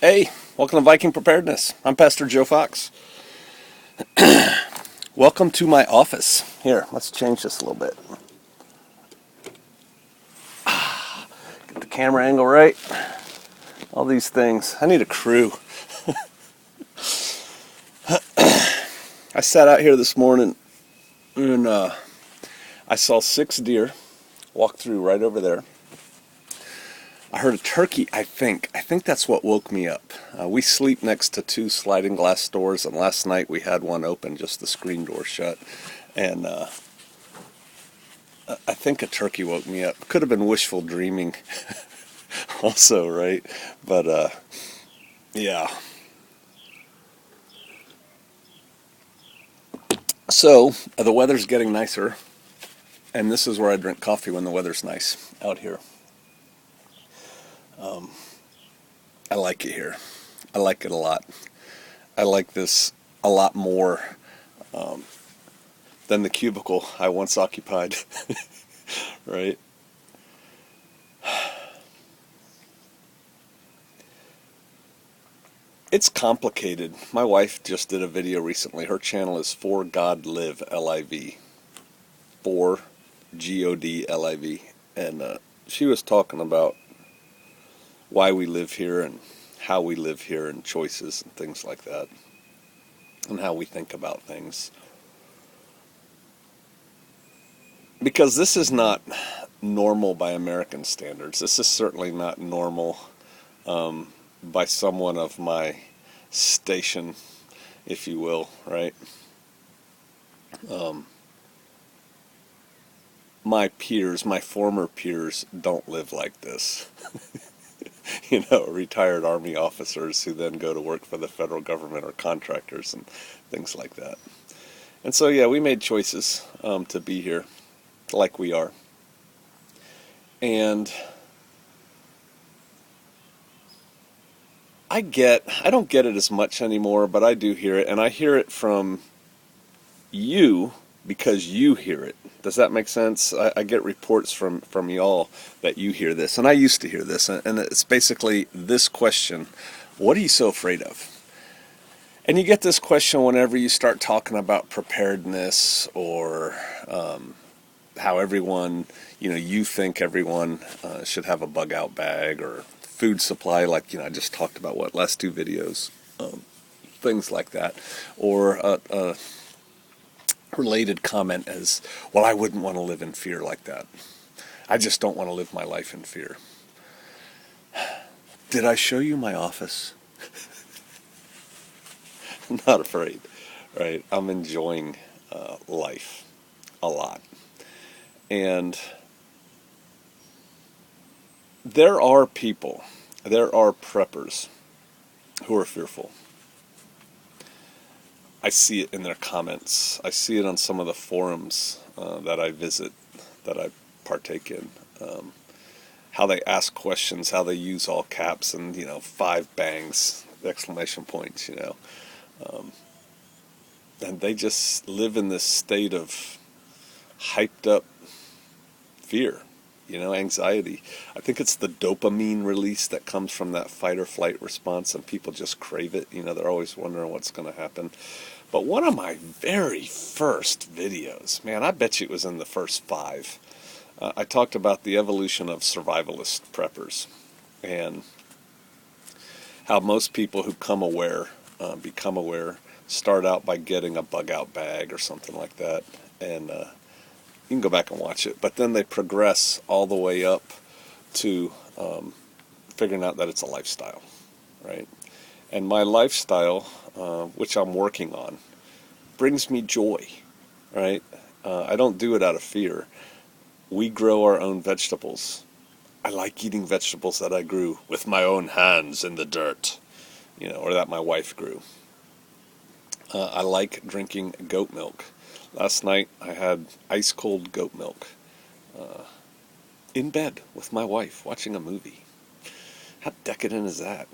Hey, welcome to Viking Preparedness. I'm Pastor Joe Fox. Welcome to my office. Here, let's change this a little bit. Get the camera angle right. All these things. I need a crew. I sat out here this morning and I saw 6 deer walk through right over there. I heard a turkey, I think. I think that's what woke me up. We sleep next to 2 sliding glass doors, and last night we had one open, just the screen door shut. And I think a turkey woke me up. Could have been wishful dreaming also, right? But yeah. So the weather's getting nicer, and this is where I drink coffee when the weather's nice out here. I like it here. I like it a lot. I like this a lot more than the cubicle I once occupied, right? It's complicated. My wife just did a video recently. Her channel is For God Live, L-I-V. For G-O-D-L-I-V. And she was talking about why we live here and how we live here and choices and things like that. And how we think about things. Because this is not normal by American standards. This is certainly not normal by someone of my station, if you will, right? My peers, my former peers, don't live like this. Retired Army officers who then go to work for the federal government or contractors and things like that. And so, yeah, we made choices to be here like we are. And I don't get it as much anymore, but I do hear it, and I hear it from you because you hear it. Does that make sense? I get reports from y'all that you hear this, and I used to hear this, and it's basically this question: what are you so afraid of? And you get this question whenever you start talking about preparedness or how everyone, you think everyone should have a bug out bag or food supply, like, I just talked about last 2 videos, things like that, or a related comment as, well, I wouldn't want to live in fear like that. I just don't want to live my life in fear. Did I show you my office? I'm not afraid, right? I'm enjoying life a lot. And there are preppers who are fearful. I see it in their comments. I see it on some of the forums that I visit, that I partake in. How they ask questions, how they use all caps and, 5 bangs, exclamation points, And they just live in this state of hyped up fear, anxiety. I think it's the dopamine release that comes from that fight or flight response, and people just crave it. They're always wondering what's going to happen. But one of my very first videos, man, I bet you it was in the first 5, I talked about the evolution of survivalist preppers and how most people who become aware, start out by getting a bug out bag or something like that. And you can go back and watch it. But then they progress all the way up to figuring out that it's a lifestyle, right? And my lifestyle, which I'm working on, brings me joy, right? I don't do it out of fear. We grow our own vegetables. I like eating vegetables that I grew with my own hands in the dirt, or that my wife grew. I like drinking goat milk. Last night I had ice cold goat milk in bed with my wife watching a movie. How decadent is that?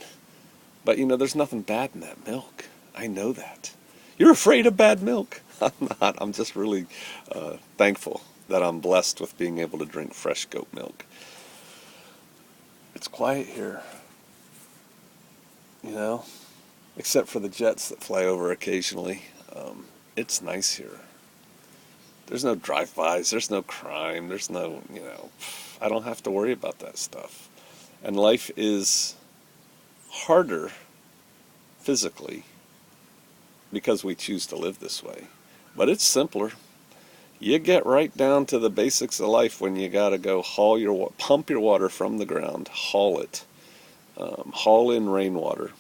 But there's nothing bad in that milk. I know that. You're afraid of bad milk? I'm not. I'm just really thankful that I'm blessed with being able to drink fresh goat milk. It's quiet here. you know, except for the jets that fly over occasionally. It's nice here. There's no drive-bys, there's no crime, there's no, I don't have to worry about that stuff. And life is harder physically because we choose to live this way. But it's simpler. You get right down to the basics of life when you gotta go pump your water from the ground, haul it, haul in rainwater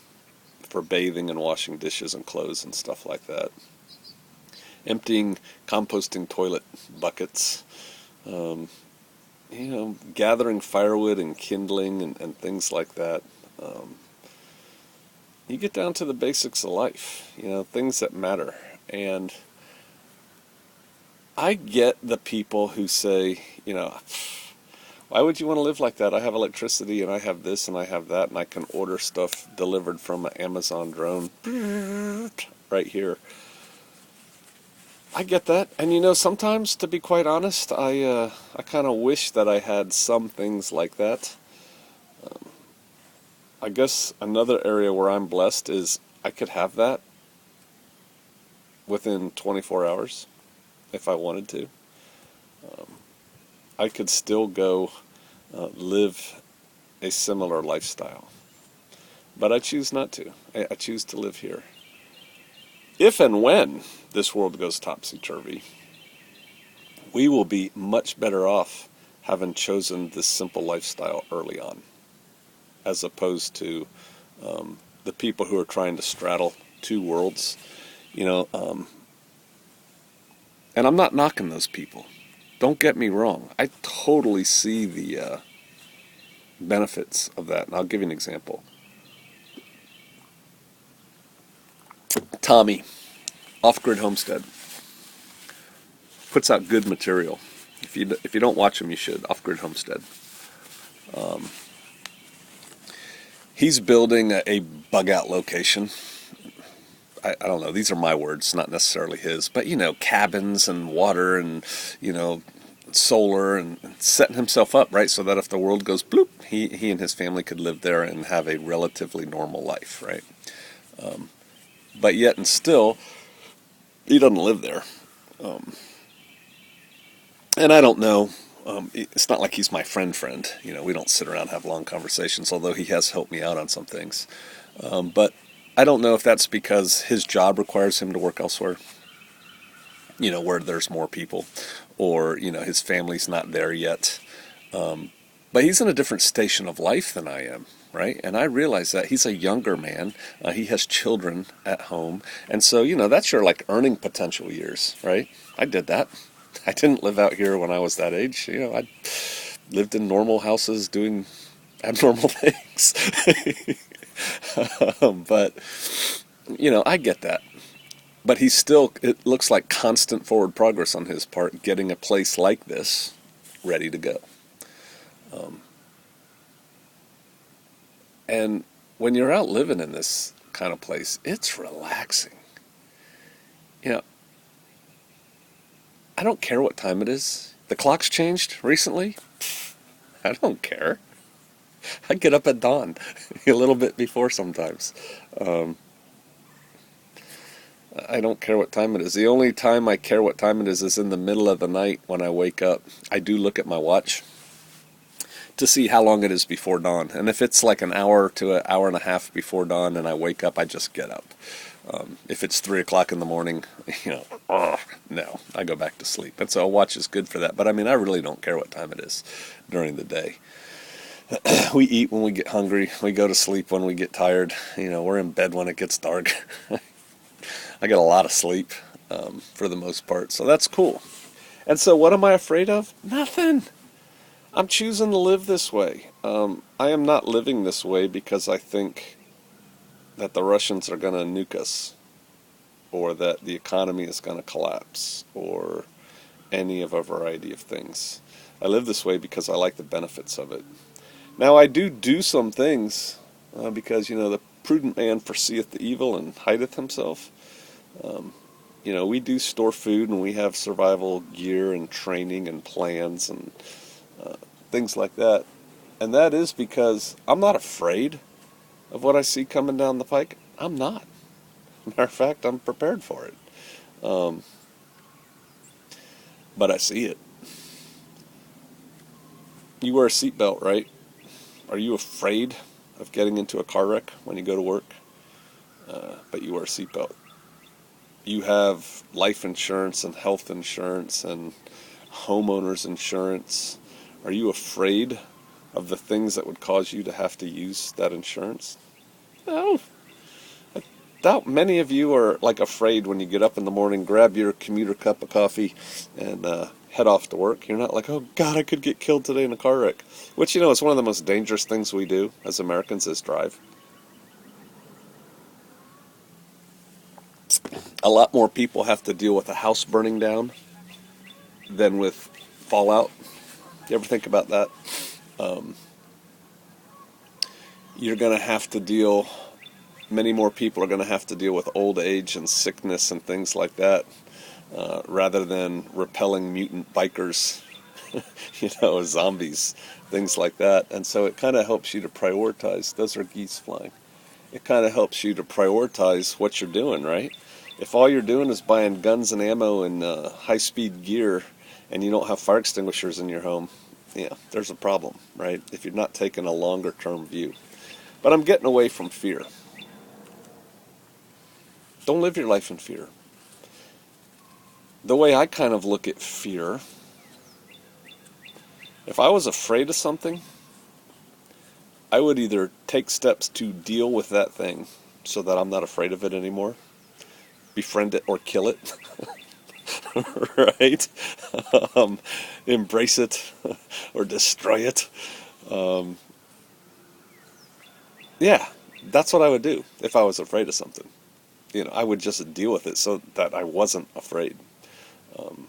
for bathing and washing dishes and clothes and stuff like that. Emptying, composting toilet buckets, gathering firewood and kindling and things like that. You get down to the basics of life, things that matter. And I get the people who say, why would you want to live like that? I have electricity and I have this and I have that and I can order stuff delivered from an Amazon drone right here. I get that. And sometimes, to be quite honest, I kind of wish that I had some things like that. I guess another area where I'm blessed is I could have that within 24 hours if I wanted to. I could still go live a similar lifestyle. But I choose not to. I choose to live here. If and when this world goes topsy-turvy, we will be much better off having chosen this simple lifestyle early on, as opposed to the people who are trying to straddle two worlds. And I'm not knocking those people. Don't get me wrong. I totally see the benefits of that. And I'll give you an example. Tommy, Off-Grid Homestead, puts out good material. If you don't watch him, you should. Off-Grid Homestead. He's building a bug-out location. I don't know. These are my words, not necessarily his. But, cabins and water and, solar and setting himself up, right? So that if the world goes bloop, he and his family could live there and have a relatively normal life, right? But yet and still, he doesn't live there. And I don't know. It's not like he's my friend. We don't sit around and have long conversations, although he has helped me out on some things. But I don't know if that's because his job requires him to work elsewhere, where there's more people, or, his family's not there yet. But he's in a different station of life than I am, right? And I realize that he's a younger man. He has children at home. And so, that's your earning potential years, right? I did that. I didn't live out here when I was that age. I lived in normal houses doing abnormal things. But, I get that. But it looks like constant forward progress on his part, getting a place like this ready to go. And when you're out living in this kind of place, it's relaxing. I don't care what time it is. The clock's changed recently. I don't care. I get up at dawn, a little bit before sometimes. I don't care what time it is. The only time I care what time it is in the middle of the night when I wake up. I do look at my watch to see how long it is before dawn. And if it's like an hour to an hour and a half before dawn and I wake up, I just get up. If it's 3 o'clock in the morning, no, I go back to sleep. And so a watch is good for that. But I really don't care what time it is during the day. We eat when we get hungry. We go to sleep when we get tired. We're in bed when it gets dark. I get a lot of sleep for the most part. So that's cool. And so what am I afraid of? Nothing. I'm choosing to live this way. I am not living this way because I think that the Russians are going to nuke us, or that the economy is going to collapse, or any of a variety of things. I live this way because I like the benefits of it. Now I do some things because, the prudent man foreseeth the evil and hideth himself. We do store food and we have survival gear and training and plans and things like that. And that is because I'm not afraid of what I see coming down the pike? I'm not. Matter of fact, I'm prepared for it. Um, but I see it. You wear a seatbelt, right? Are you afraid of getting into a car wreck when you go to work? But you wear a seatbelt. You have life insurance and health insurance and homeowners insurance. Are you afraid of the things that would cause you to have to use that insurance? No. I doubt many of you are like afraid when you get up in the morning, grab your commuter cup of coffee, and head off to work. You're not like, oh God, I could get killed today in a car wreck. Which, is one of the most dangerous things we do as Americans is drive. A lot more people have to deal with a house burning down than with fallout. You ever think about that? Um, you're going to have to deal, many more people are going to have to deal with old age and sickness and things like that, rather than repelling mutant bikers, zombies, things like that. And so it kind of helps you to prioritize. Those are geese flying. It kind of helps you to prioritize what you're doing, right? If all you're doing is buying guns and ammo and high-speed gear, and you don't have fire extinguishers in your home, there's a problem, right? If you're not taking a longer-term view. But I'm getting away from fear. Don't live your life in fear. The way I kind of look at fear, if I was afraid of something, I would either take steps to deal with that thing so that I'm not afraid of it anymore, befriend it or kill it, right? Embrace it or destroy it. Um, yeah, that's what I would do if I was afraid of something. I would just deal with it so that I wasn't afraid. Um,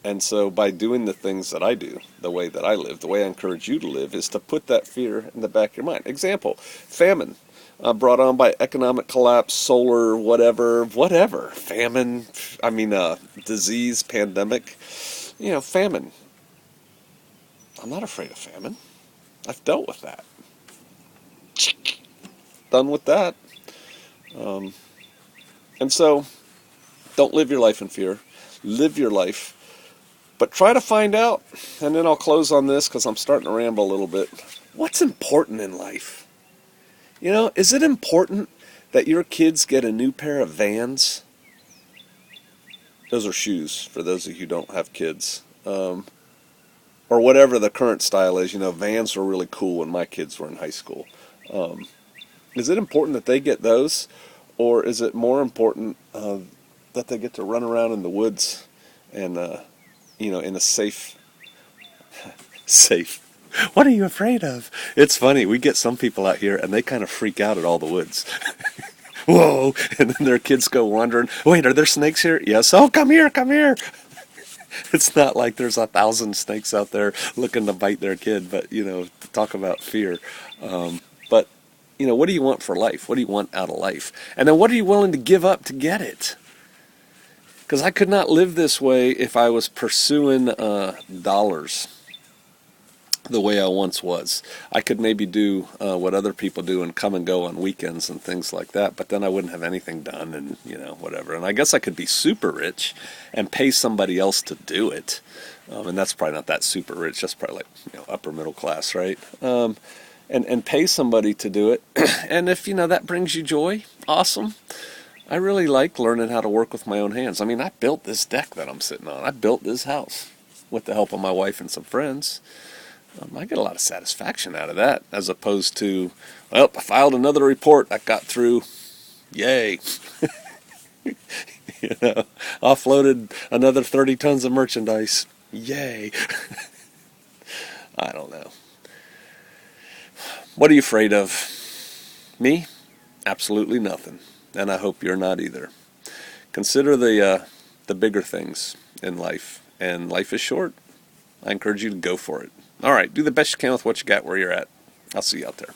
and so by doing the things that I do, the way that I live, the way I encourage you to live, is to put that fear in the back of your mind. Example, famine. Brought on by economic collapse, solar, whatever, famine, disease, pandemic, famine. I'm not afraid of famine. I've dealt with that. Done with that. Um, and so, don't live your life in fear. Live your life. But try to find out, and then I'll close on this because I'm starting to ramble a little bit. What's important in life? Is it important that your kids get a new pair of Vans? Those are shoes, for those of you who don't have kids. Or whatever the current style is. Vans were really cool when my kids were in high school. Is it important that they get those? Or is it more important that they get to run around in the woods and, in a safe... safe. What are you afraid of? It's funny, we get some people out here and they kind of freak out at all the woods. Whoa! And then their kids go wandering. Wait, are there snakes here? Yes. Oh, come here, come here! It's not like there's 1,000 snakes out there looking to bite their kid, but, to talk about fear. But, what do you want for life? What do you want out of life? And then what are you willing to give up to get it? Because I could not live this way if I was pursuing dollars the way I once was. I could maybe do what other people do and come and go on weekends and things like that, but then I wouldn't have anything done and, whatever. And I guess I could be super rich and pay somebody else to do it. And that's probably not that super rich. That's probably like, upper middle class, right? And pay somebody to do it. And if, that brings you joy, awesome. I really like learning how to work with my own hands. I built this deck that I'm sitting on. I built this house with the help of my wife and some friends. I get a lot of satisfaction out of that, as opposed to, well, I filed another report that got through, yay. Offloaded another 30 tons of merchandise, yay. I don't know. What are you afraid of? Me? Absolutely nothing, and I hope you're not either. Consider the bigger things in life, and life is short. I encourage you to go for it. All right, do the best you can with what you got where you're at. I'll see you out there.